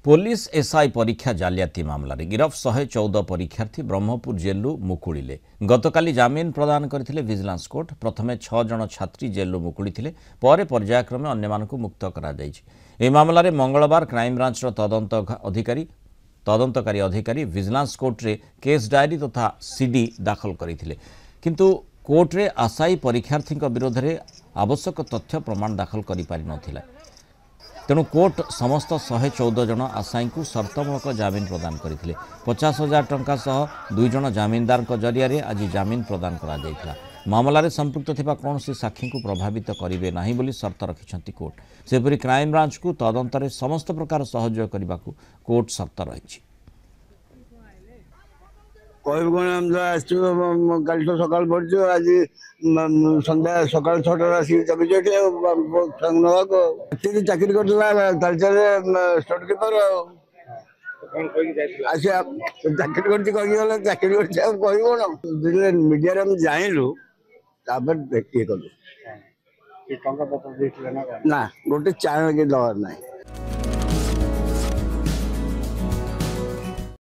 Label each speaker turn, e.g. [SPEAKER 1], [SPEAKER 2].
[SPEAKER 1] Police SI परीक्षा जालियाती मामला गिरफ 114 परीक्षार्थी ब्रह्मपुर जेलु मुकुड़िले। गतकाली जामिन प्रदान करथिले विजिलेंस कोर्ट। प्रथमे 6 जन छात्री जेलु मुकुड़िथिले, परे पर्यायक्रमे अन्यमानकु मुक्त करा जायछि। ए मामला रे मंगलवार क्राइम ब्रांच रो तदंतकारी अधिकारी विजिलेंस कोर्ट रे केस डायरी तथा सीडी दाखल करथिले, किंतु कोर्ट रे आशायी परीक्षार्थी विरोध में आवश्यक तथ्य प्रमाण दाखल करि पारि नथिला। तेणु कोर्ट समस्त 114 जन आशायी को शर्तमूलक जामिन प्रदान करते 50,000 टंका सह 2 जन जामिनदार जरिया आज जामिन प्रदान करा मामला रे संपृक्त थिबा कौनसी साक्षी को प्रभावित करिवे नाही बोली शर्त रखिछंती कोर्ट। सेपरि क्राइम ब्रांच को तदंतरे समस्त प्रकार सहयोग करने को कोर्ट शर्त रही।
[SPEAKER 2] कल तो सकाल पड़छ आज सन्ध्या सकाल 6टा आसिक जगीचे चाकरी कर स्टोर कीपर चाकरी कर चाकरी कर मीडिया जानलु देखिए कलु ना गोटे चाय के दबार ना